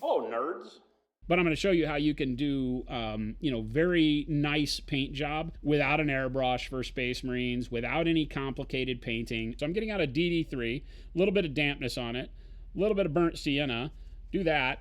Oh, nerds. But I'm going to show you how you can do, very nice paint job without an airbrush for Space Marines, without any complicated painting. So I'm getting out a DD3, a little bit of dampness on it, a little bit of burnt sienna. Do that.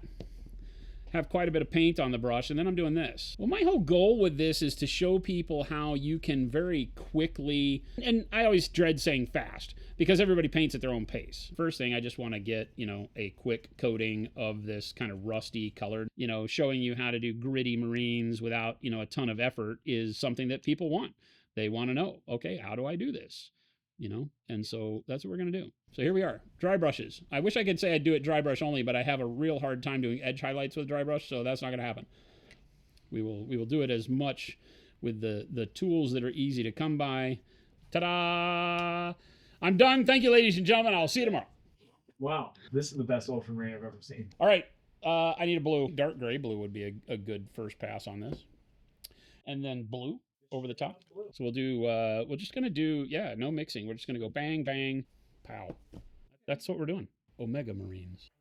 Have quite a bit of paint on the brush, and then I'm doing this. Well, my whole goal with this is to show people how you can very quickly, and I always dread saying fast, because everybody paints at their own pace. First thing, I just want to get, a quick coating of this kind of rusty colored, showing you how to do gritty Marines without, a ton of effort is something that people want. They want to know, okay, how do I do this? And so that's what we're going to do. So here we are, dry brushes. I wish I could say I'd do it dry brush only, but I have a real hard time doing edge highlights with dry brush, so that's not going to happen. We will do it as much with the tools that are easy to come by. Ta-da! I'm done. Thank you, ladies and gentlemen. I'll see you tomorrow. Wow, this is the best ultramarine I've ever seen. All right, I need a blue. Dark gray blue would be a good first pass on this. And then blue over the top. So we'll do, we're just going to do, no mixing. We're just going to go bang, bang, pow. That's what we're doing. Omega Marines.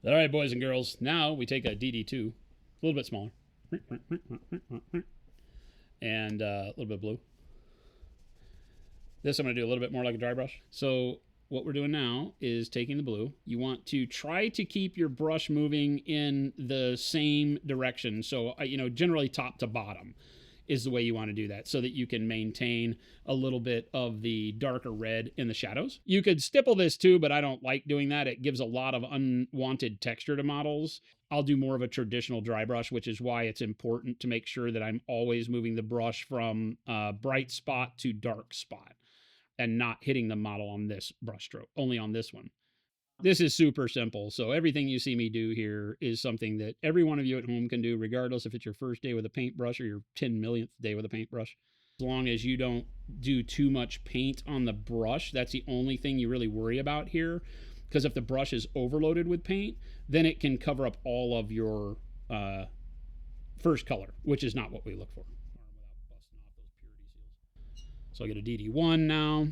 All right, boys and girls. Now we take a DD2, a little bit smaller. And a little bit of blue. This I'm going to do a little bit more like a dry brush. So what we're doing now is taking the blue. You want to try to keep your brush moving in the same direction. So, generally top to bottom is the way you want to do that so that you can maintain a little bit of the darker red in the shadows. You could stipple this too, but I don't like doing that. It gives a lot of unwanted texture to models. I'll do more of a traditional dry brush, which is why it's important to make sure that I'm always moving the brush from bright spot to dark spot, and not hitting the model on this brush stroke, only on this one. This is super simple. So everything you see me do here is something that every one of you at home can do, regardless if it's your first day with a paintbrush or your 10 millionth day with a paintbrush. As long as you don't do too much paint on the brush, that's the only thing you really worry about here. Because if the brush is overloaded with paint, then it can cover up all of your first color, which is not what we look for. So I'll get a DD1 now.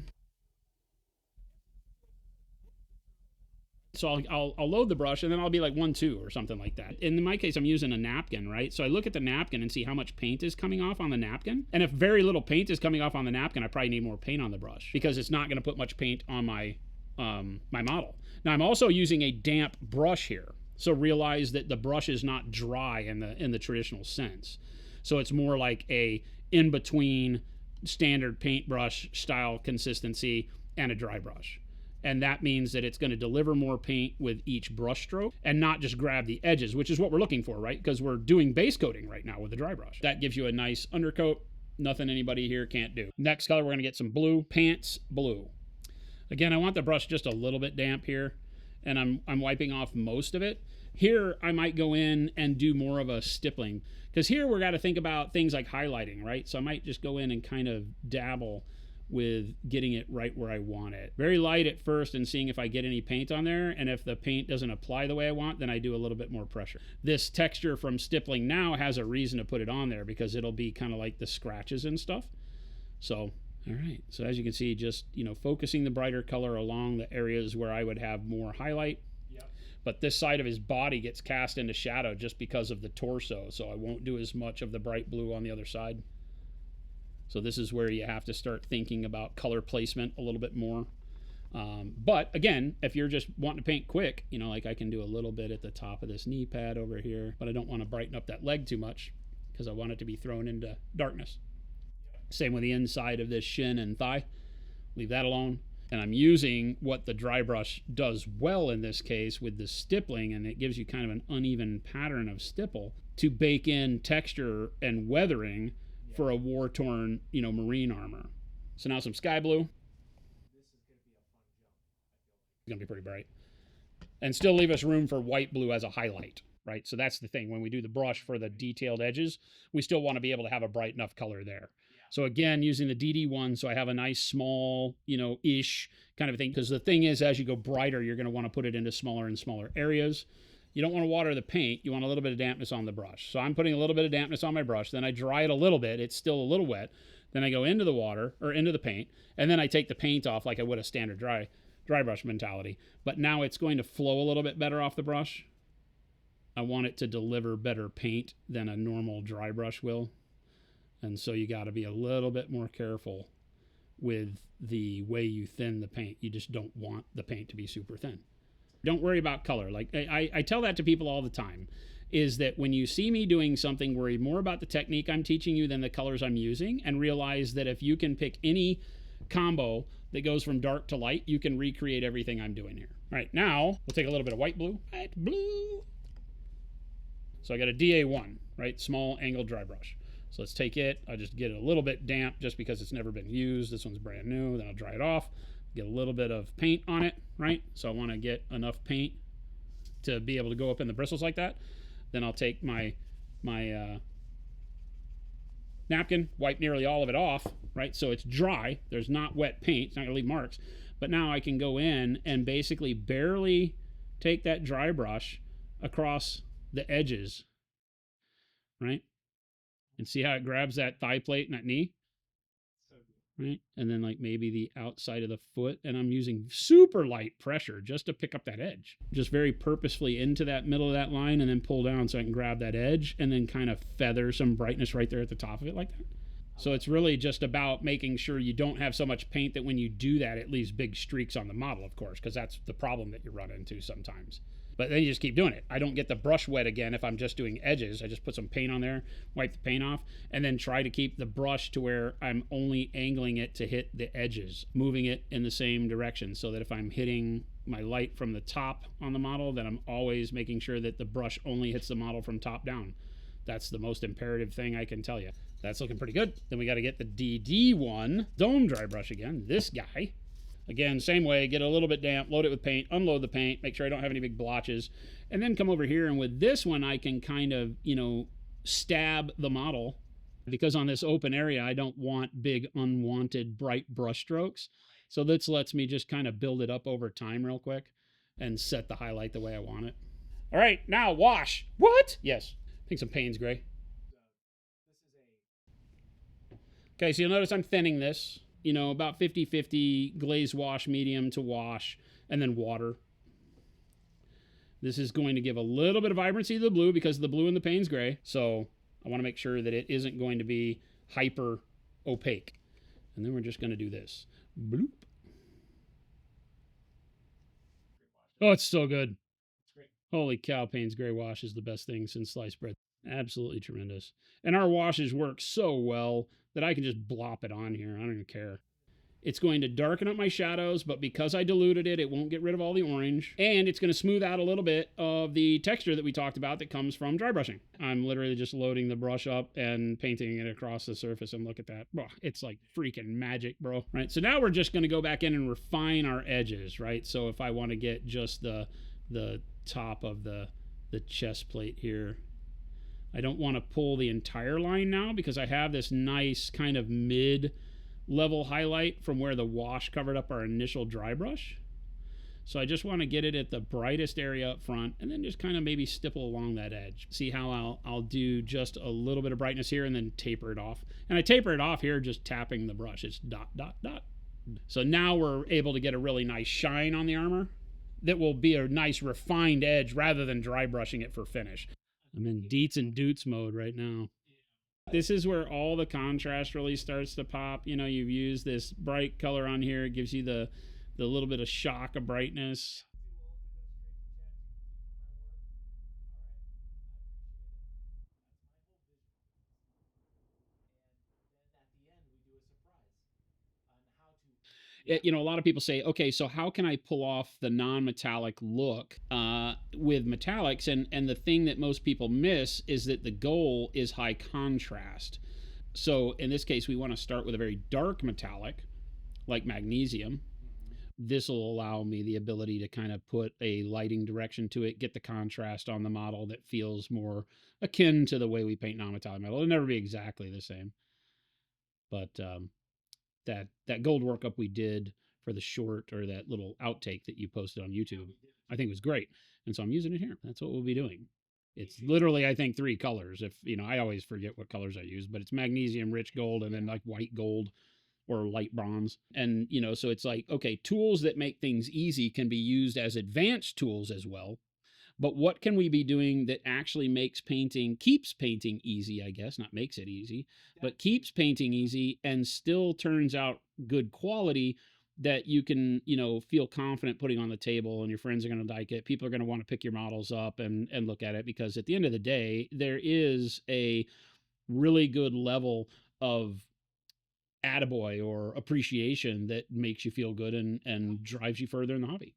So I'll load the brush, and then I'll be like 1-2 or something like that. In my case, I'm using a napkin, right? So I look at the napkin and see how much paint is coming off on the napkin. And if very little paint is coming off on the napkin, I probably need more paint on the brush because it's not going to put much paint on my my model. Now I'm also using a damp brush here. So realize that the brush is not dry in the traditional sense. So it's more like a in-between standard paintbrush style consistency and a dry brush. And that means that it's going to deliver more paint with each brush stroke and not just grab the edges, which is what we're looking for, right? Because we're doing base coating right now with the dry brush. That gives you a nice undercoat. Nothing anybody here can't do. Next color, we're going to get some blue. Pants blue. Again, I want the brush just a little bit damp here, and I'm wiping off most of it. Here, I might go in and do more of a stippling, because here we're got to think about things like highlighting, right? So I might just go in and kind of dabble with getting it right where I want it. Very light at first and seeing if I get any paint on there, and if the paint doesn't apply the way I want, then I do a little bit more pressure. This texture from stippling now has a reason to put it on there because it'll be kind of like the scratches and stuff. So, all right. So as you can see, just, focusing the brighter color along the areas where I would have more highlight. But this side of his body gets cast into shadow just because of the torso, so I won't do as much of the bright blue on the other side. So this is where you have to start thinking about color placement a little bit more. But again, if you're just wanting to paint quick, like I can do a little bit at the top of this knee pad over here, but I don't want to brighten up that leg too much because I want it to be thrown into darkness. Same with the inside of this shin and thigh. Leave that alone. And I'm using what the dry brush does well in this case with the stippling, and it gives you kind of an uneven pattern of stipple to bake in texture and weathering for a war-torn, marine armor. So now some sky blue. It's going to be pretty bright. And still leave us room for white blue as a highlight, right? So that's the thing. When we do the brush for the detailed edges, we still want to be able to have a bright enough color there. So again, using the DD1, so I have a nice small, ish kind of thing. Because the thing is, as you go brighter, you're going to want to put it into smaller and smaller areas. You don't want to water the paint. You want a little bit of dampness on the brush. So I'm putting a little bit of dampness on my brush. Then I dry it a little bit. It's still a little wet. Then I go into the water or into the paint. And then I take the paint off like I would a standard dry dry brush mentality. But now it's going to flow a little bit better off the brush. I want it to deliver better paint than a normal dry brush will. And so you got to be a little bit more careful with the way you thin the paint. You just don't want the paint to be super thin. Don't worry about color. Like I tell that to people all the time, is that when you see me doing something, worry more about the technique I'm teaching you than the colors I'm using, and realize that if you can pick any combo that goes from dark to light, you can recreate everything I'm doing here. All right, now we'll take a little bit of white blue. White blue. So I got a DA1, right? Small angle dry brush. So let's take it. I'll just get it a little bit damp just because it's never been used. This one's brand new. Then I'll dry it off. Get a little bit of paint on it, right? So I want to get enough paint to be able to go up in the bristles like that. Then I'll take my napkin, wipe nearly all of it off, right? So it's dry. There's not wet paint. It's not going to leave marks. But now I can go in and basically barely take that dry brush across the edges, right? And see how it grabs that thigh plate and that knee? Right? And then like maybe the outside of the foot. And I'm using super light pressure just to pick up that edge. Just very purposefully into that middle of that line and then pull down so I can grab that edge and then kind of feather some brightness right there at the top of it like that. So it's really just about making sure you don't have so much paint that when you do that, it leaves big streaks on the model, of course, because that's the problem that you run into sometimes. But then you just keep doing it. I don't get the brush wet again if I'm just doing edges. I just put some paint on there, wipe the paint off, and then try to keep the brush to where I'm only angling it to hit the edges, moving it in the same direction so that if I'm hitting my light from the top on the model, then I'm always making sure that the brush only hits the model from top down. That's the most imperative thing I can tell you. That's looking pretty good. Then we got to get the DD1 dome dry brush again, this guy. Again, same way, get a little bit damp, load it with paint, unload the paint, make sure I don't have any big blotches, and then come over here, and with this one, I can kind of, stab the model, because on this open area, I don't want big, unwanted, bright brush strokes. So this lets me just kind of build it up over time real quick and set the highlight the way I want it. All right, now wash. What? Yes, I think some Payne's gray. Okay, so you'll notice I'm thinning this. About 50-50 glaze wash, medium to wash, and then water. This is going to give a little bit of vibrancy to the blue because of the blue and the Payne's gray. So I want to make sure that it isn't going to be hyper opaque. And then we're just going to do this. Bloop. Oh, it's so good. Holy cow, Payne's gray wash is the best thing since sliced bread. Absolutely tremendous. And our washes work so well that I can just blop it on here. I don't even care. It's going to darken up my shadows, but because I diluted it, it won't get rid of all the orange. And it's going to smooth out a little bit of the texture that we talked about that comes from dry brushing. I'm literally just loading the brush up and painting it across the surface, and look at that. Oh, it's like freaking magic, bro. Right, so now we're just going to go back in and refine our edges, right? So if I want to get just the top of the chest plate here, I don't want to pull the entire line now because I have this nice kind of mid-level highlight from where the wash covered up our initial dry brush. So I just want to get it at the brightest area up front and then just kind of maybe stipple along that edge. See how I'll do just a little bit of brightness here and then taper it off. And I taper it off here just tapping the brush. It's dot, dot, dot. So now we're able to get a really nice shine on the armor that will be a nice refined edge rather than dry brushing it for finish. I'm in deets and doots mode right now. This is where all the contrast really starts to pop. You've used this bright color on here. It gives you the little bit of shock of brightness. A lot of people say, okay, so how can I pull off the non-metallic look with metallics? And the thing that most people miss is that the goal is high contrast. So in this case, we want to start with a very dark metallic, like magnesium. This will allow me the ability to kind of put a lighting direction to it, get the contrast on the model that feels more akin to the way we paint non-metallic metal. It'll never be exactly the same. But that gold workup we did for the short, or that little outtake that you posted on YouTube, I think was great. And so I'm using it here. That's what we'll be doing. It's literally, I think, 3 colors. If I always forget what colors I use, but it's magnesium, rich gold, and then like white gold. or light bronze. And, you know, so it's like, okay, tools that make things easy can be used as advanced tools as well. But what can we be doing that actually keeps painting easy, I guess, not makes it easy, but keeps painting easy and still turns out good quality that you can, you know, feel confident putting on the table, and your friends are going to like it. People are going to want to pick your models up and look at it, because at the end of the day, there is a really good level of attaboy or appreciation that makes you feel good and drives you further in the hobby.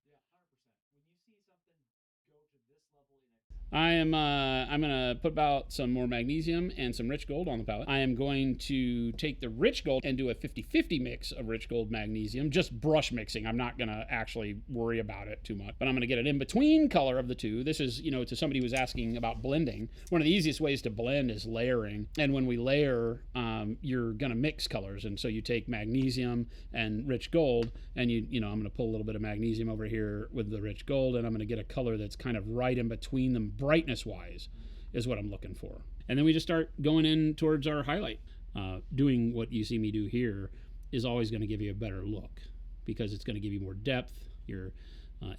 I'm gonna put about some more magnesium and some rich gold on the palette. I am going to take the rich gold and do a 50-50 mix of rich gold magnesium, just brush mixing. I'm not gonna actually worry about it too much, but I'm gonna get an in-between color of the two. This is, you know, to somebody who was asking about blending, one of the easiest ways to blend is layering. And when we layer, you're gonna mix colors. And so you take magnesium and rich gold, and you know, I'm gonna pull a little bit of magnesium over here with the rich gold, and I'm gonna get a color that's kind of right in between them, brightness wise, is what I'm looking for. And then we just start going in towards our highlight. Doing what you see me do here is always going to give you a better look, because it's going to give you more depth. You're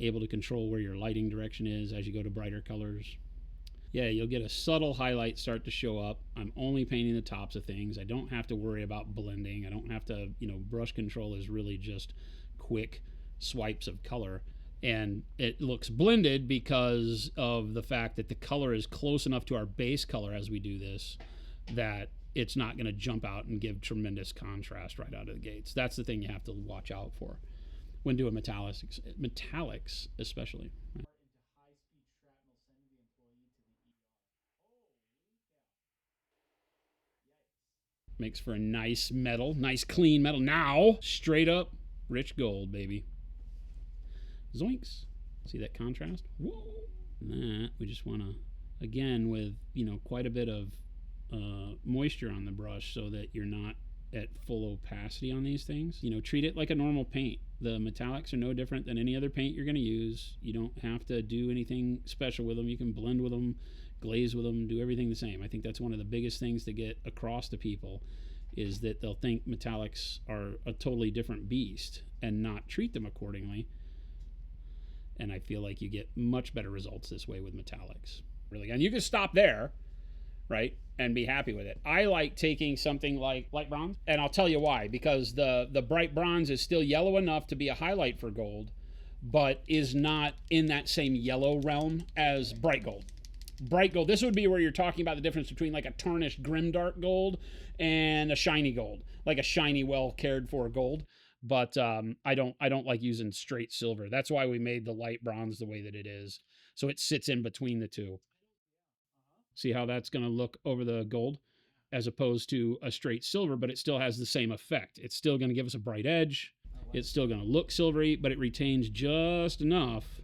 able to control where your lighting direction is as you go to brighter colors. Yeah, you'll get a subtle highlight start to show up. I'm only painting the tops of things. I don't have to worry about blending. I don't have to, you know, brush control is really just quick swipes of color. And it looks blended because of the fact that the color is close enough to our base color as we do this, that it's not going to jump out and give tremendous contrast right out of the gates. That's the thing you have to watch out for when doing metallics especially. Right? Makes for a nice metal, nice clean metal. Now, straight up rich gold, baby. Zoinks. See that contrast? Whoa. And that, we just want to, again, with, you know, quite a bit of moisture on the brush so that you're not at full opacity on these things. You know, treat it like a normal paint. The metallics are no different than any other paint you're going to use. You don't have to do anything special with them. You can blend with them, glaze with them, do everything the same. I think that's one of the biggest things to get across to people, is that they'll think metallics are a totally different beast and not treat them accordingly. And I feel like you get much better results this way with metallics. Really, and you can stop there, right, and be happy with it. I like taking something like light bronze, and I'll tell you why. Because the bright bronze is still yellow enough to be a highlight for gold, but is not in that same yellow realm as bright gold. Bright gold, this would be where you're talking about the difference between like a tarnished grimdark gold and a shiny gold, like a shiny, well cared for gold. But I don't like using straight silver. That's why we made the light bronze the way that it is, so it sits in between the two. See how that's going to look over the gold, as opposed to a straight silver, but it still has the same effect. It's still going to give us a bright edge. It's still going to look silvery, but it retains just enough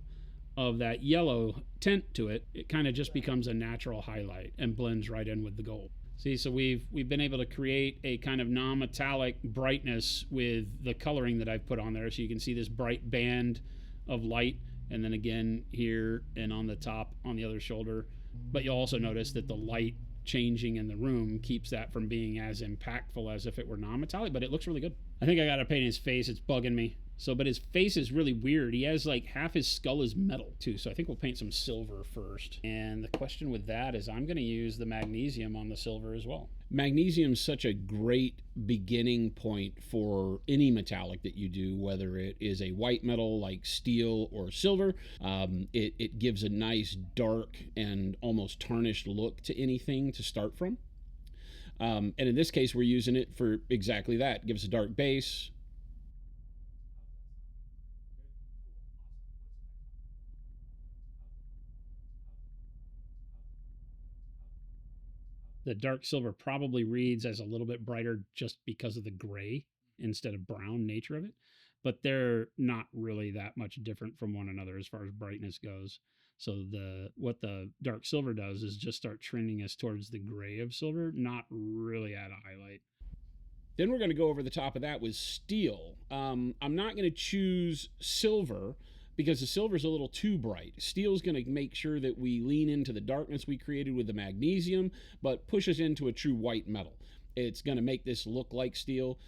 of that yellow tint to it. It kind of just becomes a natural highlight and blends right in with the gold. See, so we've been able to create a kind of non-metallic brightness with the coloring that I've put on there. So you can see this bright band of light, and then again here and on the top on the other shoulder. But you'll also notice that the light changing in the room keeps that from being as impactful as if it were non-metallic, but it looks really good. I think I got to paint his face. It's bugging me. So, but his face is really weird. He has like half his skull is metal too. So I think we'll paint some silver first. And the question with that is I'm going to use the magnesium on the silver as well. Magnesium is such a great beginning point for any metallic that you do, whether it is a white metal like steel or silver. It gives a nice dark and almost tarnished look to anything to start from. And in this case, we're using it for exactly that. It gives a dark base. The dark silver probably reads as a little bit brighter just because of the gray instead of brown nature of it, but they're not really that much different from one another as far as brightness goes. So what the dark silver does is just start trending us towards the gray of silver, not really at a highlight. Then we're going to go over the top of that with steel. I'm not going to choose silver because the silver is a little too bright. Steel is going to make sure that we lean into the darkness we created with the magnesium, but push us into a true white metal. It's going to make this look like steel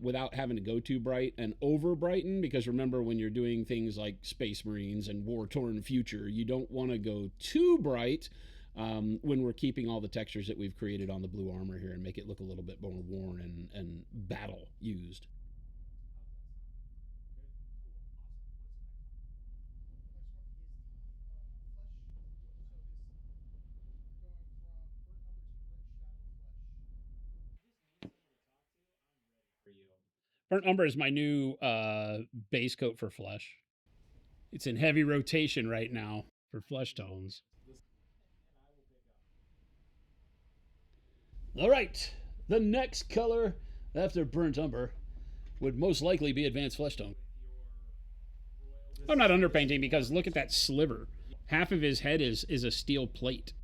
without having to go too bright and over brighten, because remember, when you're doing things like Space Marines and War Torn Future, you don't want to go too bright when we're keeping all the textures that we've created on the blue armor here and make it look a little bit more worn and battle used. Burnt Umber is my new base coat for flesh. It's in heavy rotation right now for flesh tones. All right, the next color after Burnt Umber would most likely be Advanced Flesh Tone. I'm not underpainting because look at that sliver. Half of his head is a steel plate.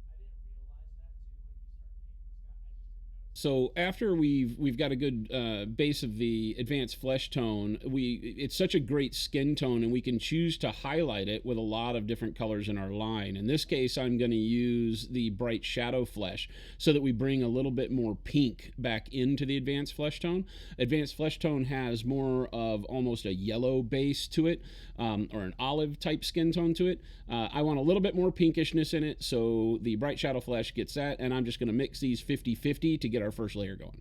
So after we've got a good base of the advanced flesh tone, it's such a great skin tone, and we can choose to highlight it with a lot of different colors in our line. In this case, I'm going to use the bright shadow flesh so that we bring a little bit more pink back into the advanced flesh tone. Advanced flesh tone has more of almost a yellow base to it, or an olive type skin tone to it. I want a little bit more pinkishness in it, so the bright shadow flesh gets that, and I'm just going to mix these 50-50 to get our first layer going.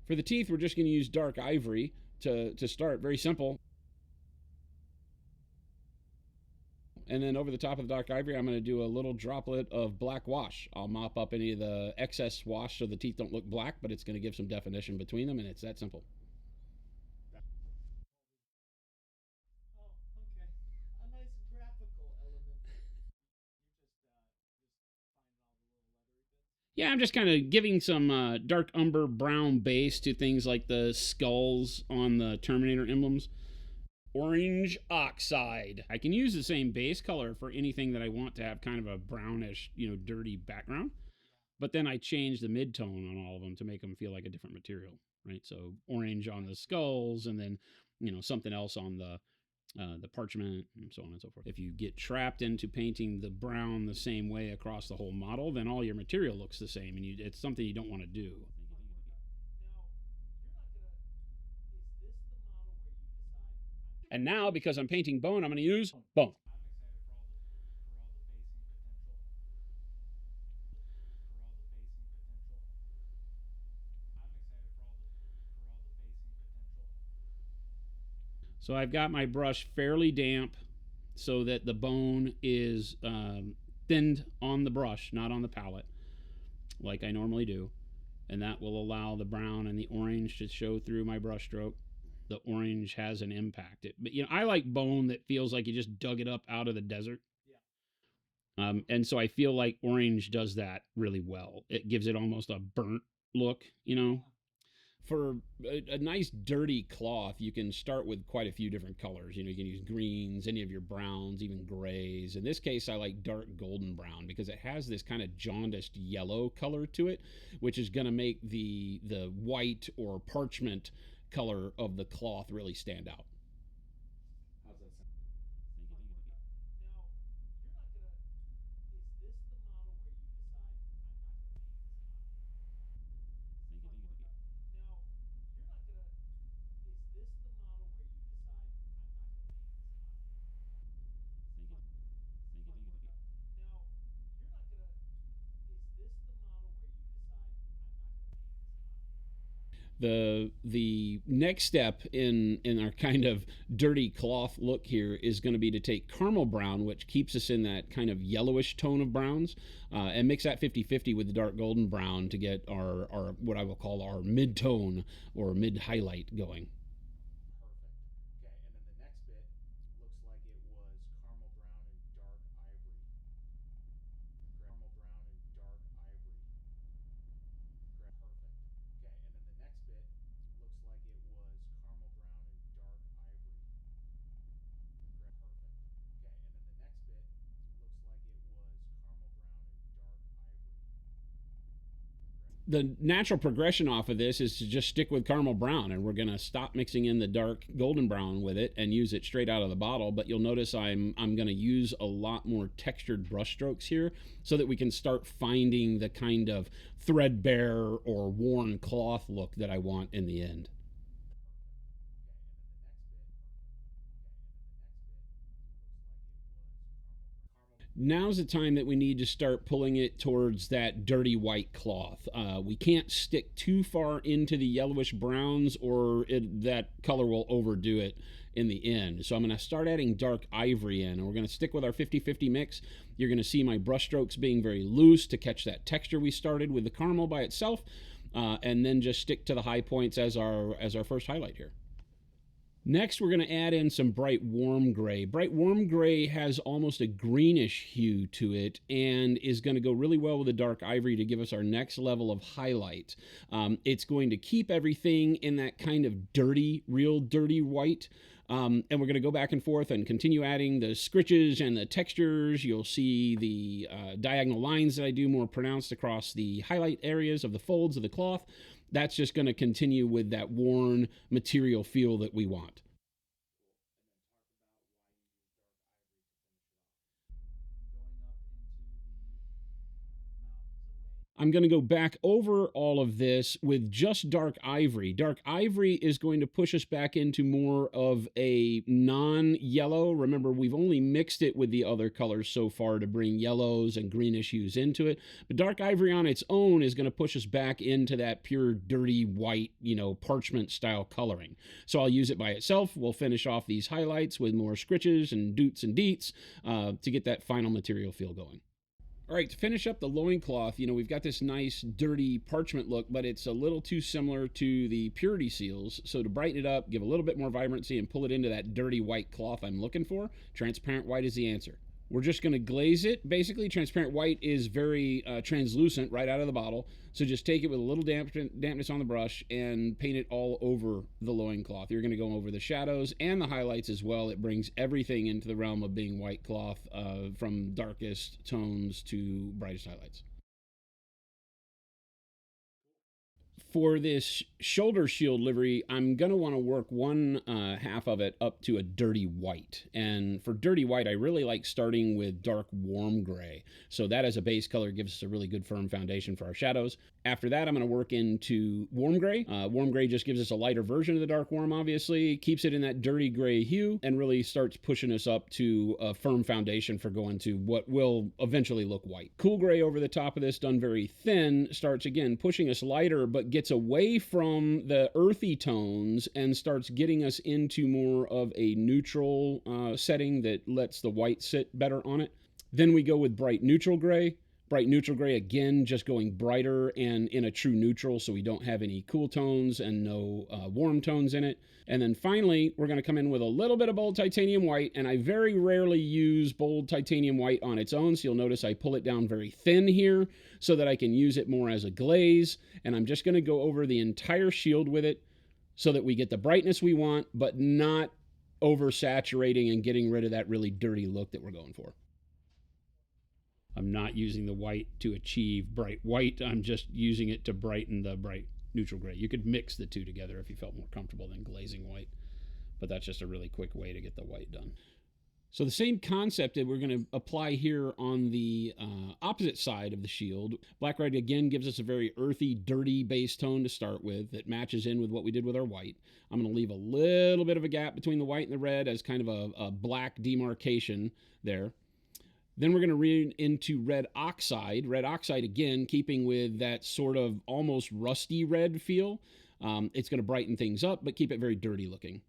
For the teeth, we're just going to use dark ivory to start. Very simple. And then over the top of the dark ivory, I'm going to do a little droplet of black wash. I'll mop up any of the excess wash so the teeth don't look black, but it's going to give some definition between them, and it's that simple. Yeah, I'm just kind of giving some dark umber brown base to things like the skulls on the Terminator emblems. Orange oxide. I can use the same base color for anything that I want to have kind of a brownish, dirty background. But then I change the mid-tone on all of them to make them feel like a different material, right? So orange on the skulls, and then something else on the parchment, and so on and so forth. If you get trapped into painting the brown the same way across the whole model, then all your material looks the same, and it's something you don't want to do. And now, because I'm painting bone, I'm going to use bone. So I've got my brush fairly damp so that the bone is thinned on the brush, not on the palette, like I normally do. And that will allow the brown and the orange to show through my brush stroke. The orange has an impact. But I like bone that feels like you just dug it up out of the desert. And so I feel like orange does that really well. It gives it almost a burnt look. For a nice dirty cloth, you can start with quite a few different colors. You can use greens, any of your browns, even grays. In this case, I like dark golden brown because it has this kind of jaundiced yellow color to it, which is going to make the white or parchment color of the cloth really stand out. The next step in our kind of dirty cloth look here is going to be to take caramel brown, which keeps us in that kind of yellowish tone of browns, and mix that 50-50 with the dark golden brown to get our what I will call our mid-tone or mid-highlight going. The natural progression off of this is to just stick with caramel brown, and we're going to stop mixing in the dark golden brown with it and use it straight out of the bottle. But you'll notice I'm going to use a lot more textured brush strokes here so that we can start finding the kind of threadbare or worn cloth look that I want in the end. Now's the time that we need to start pulling it towards that dirty white cloth. We can't stick too far into the yellowish browns, or that color will overdo it in the end. So I'm going to start adding dark ivory in, and we're going to stick with our 50-50 mix. You're going to see my brush strokes being very loose to catch that texture we started with the caramel by itself, and then just stick to the high points as our first highlight here. Next, we're going to add in some bright warm gray. Bright warm gray has almost a greenish hue to it and is going to go really well with the dark ivory to give us our next level of highlight. It's going to keep everything in that kind of dirty, real dirty white. And we're going to go back and forth and continue adding the scritches and the textures. You'll see the diagonal lines that I do more pronounced across the highlight areas of the folds of the cloth. That's just going to continue with that worn material feel that we want. I'm going to go back over all of this with just dark ivory. Dark ivory is going to push us back into more of a non-yellow. Remember, we've only mixed it with the other colors so far to bring yellows and greenish hues into it. But dark ivory on its own is going to push us back into that pure dirty white, parchment style coloring. So I'll use it by itself. We'll finish off these highlights with more scritches and doots and deets to get that final material feel going. All right, to finish up the loincloth, we've got this nice dirty parchment look, but it's a little too similar to the purity seals. So to brighten it up, give a little bit more vibrancy, and pull it into that dirty white cloth I'm looking for, transparent white is the answer. We're just going to glaze it. Basically, transparent white is very translucent right out of the bottle. So just take it with a little dampness on the brush and paint it all over the loincloth. You're going to go over the shadows and the highlights as well. It brings everything into the realm of being white cloth, from darkest tones to brightest highlights. For this shoulder shield livery, I'm going to want to work one half of it up to a dirty white. And for dirty white, I really like starting with dark warm gray. So that as a base color gives us a really good firm foundation for our shadows. After that, I'm going to work into warm gray. Warm gray just gives us a lighter version of the dark warm, obviously, keeps it in that dirty gray hue, and really starts pushing us up to a firm foundation for going to what will eventually look white. Cool gray over the top of this, done very thin, starts again pushing us lighter, but gets away from the earthy tones and starts getting us into more of a neutral setting that lets the white sit better on it. Then we go with bright neutral gray. Bright neutral gray, again, just going brighter and in a true neutral, so we don't have any cool tones and no warm tones in it. And then finally, we're going to come in with a little bit of bold titanium white, and I very rarely use bold titanium white on its own, so you'll notice I pull it down very thin here so that I can use it more as a glaze. And I'm just going to go over the entire shield with it so that we get the brightness we want, but not oversaturating and getting rid of that really dirty look that we're going for. I'm not using the white to achieve bright white. I'm just using it to brighten the bright neutral gray. You could mix the two together if you felt more comfortable than glazing white, but that's just a really quick way to get the white done. So the same concept that we're going to apply here on the opposite side of the shield. Black red again gives us a very earthy, dirty base tone to start with that matches in with what we did with our white. I'm going to leave a little bit of a gap between the white and the red as kind of a black demarcation there. Then we're going to read into red oxide. Red oxide, again, keeping with that sort of almost rusty red feel. It's going to brighten things up, but keep it very dirty looking.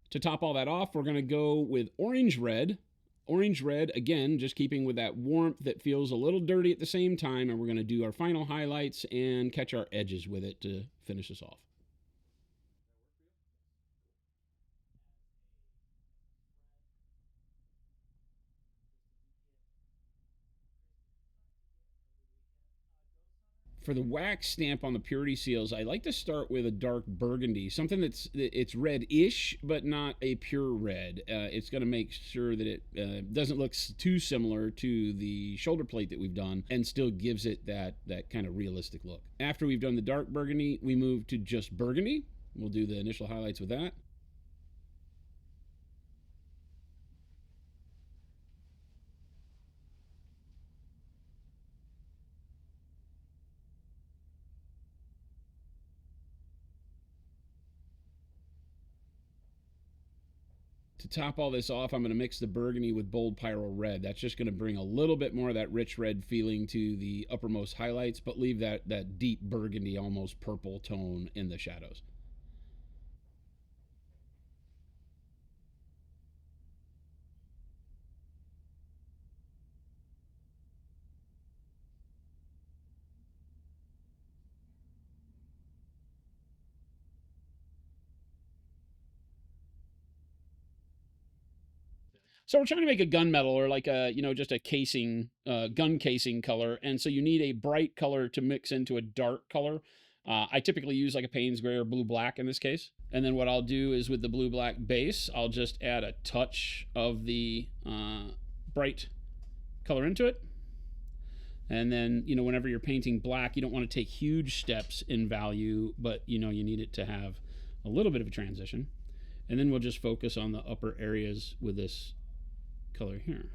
To top all that off, we're going to go with orange red. Orange red, again, just keeping with that warmth that feels a little dirty at the same time. And we're going to do our final highlights and catch our edges with it to finish us off. For the wax stamp on the purity seals, I like to start with a dark burgundy, something it's red-ish, but not a pure red. It's going to make sure that it doesn't look too similar to the shoulder plate that we've done, and still gives it that kind of realistic look. After we've done the dark burgundy, we move to just burgundy. We'll do the initial highlights with that. To top all this off, I'm going to mix the burgundy with bold pyro red. That's just going to bring a little bit more of that rich red feeling to the uppermost highlights, but leave that deep burgundy, almost purple tone in the shadows. So we're trying to make a gunmetal, or like a, just a casing, gun casing color. And so you need a bright color to mix into a dark color. I typically use like a Payne's gray or blue black in this case. And then what I'll do is with the blue black base, I'll just add a touch of the bright color into it. And then, whenever you're painting black, you don't want to take huge steps in value, but you need it to have a little bit of a transition. And then we'll just focus on the upper areas with this color here.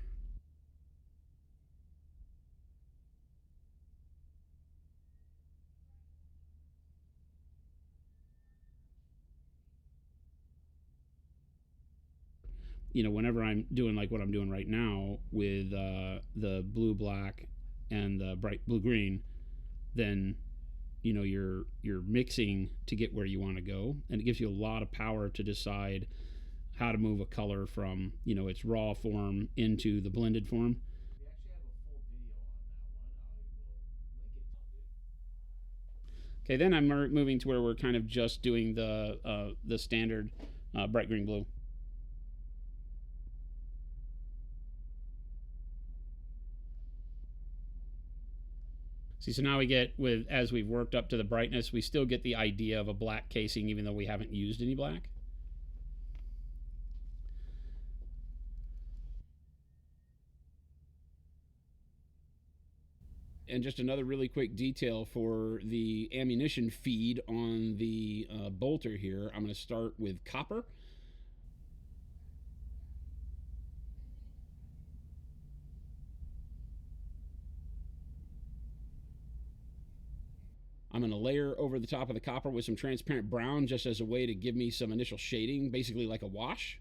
Whenever I'm doing like what I'm doing right now with the blue black and the bright blue green, then you're mixing to get where you want to go, and it gives you a lot of power to decide how to move a color from its raw form into the blended form. We actually have a full video on that one. I will link it. Okay, then I'm moving to where we're kind of just doing the standard bright green blue. See, so now we get, as we've worked up to the brightness, we still get the idea of a black casing even though we haven't used any black. And just another really quick detail for the ammunition feed on the bolter here, I'm going to start with copper. I'm going to layer over the top of the copper with some transparent brown just as a way to give me some initial shading, basically like a wash.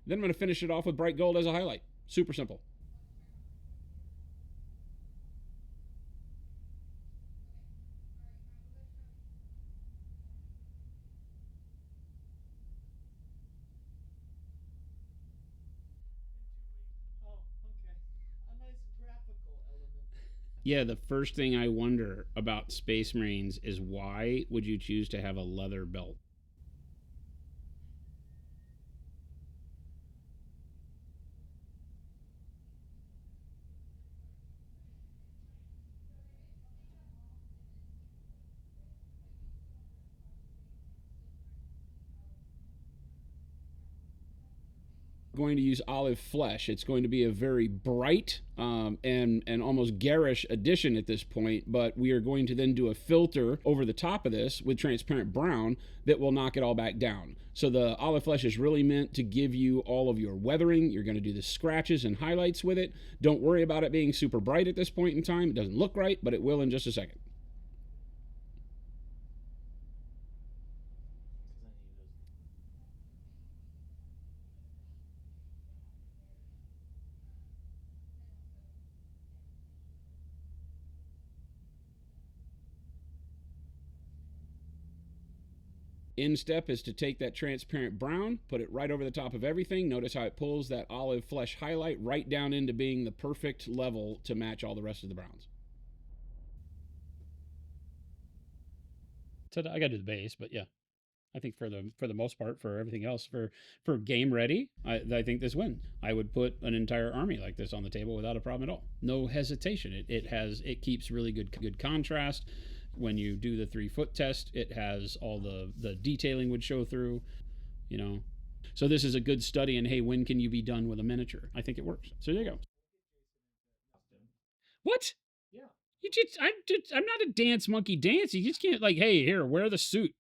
Then I'm going to finish it off with bright gold as a highlight. Super simple. Oh, okay. A nice graphical element. Yeah, the first thing I wonder about Space Marines is why would you choose to have a leather belt? Going to use olive flesh. It's going to be a very bright and almost garish addition at this point, but we are going to then do a filter over the top of this with transparent brown that will knock it all back down. So the olive flesh is really meant to give you all of your weathering. You're going to do the scratches and highlights with it. Don't worry about it being super bright at this point in time. It doesn't look right, but it will in just a second. In step is to take that transparent brown, put it right over the top of everything. Notice how it pulls that olive flesh highlight right down into being the perfect level to match all the rest of the browns. So I got to do the base, but yeah. I think for the most part, for everything else, for game ready, I think this wins. I would put an entire army like this on the table without a problem at all. No hesitation. It keeps really good contrast. When you do the 3-foot test, it has all the detailing would show through, you know. So this is a good study in, hey, when can you be done with a miniature? I think it works. So there you go. What? Yeah. I'm not a dance monkey dance. You just can't like, hey, here, wear the suit.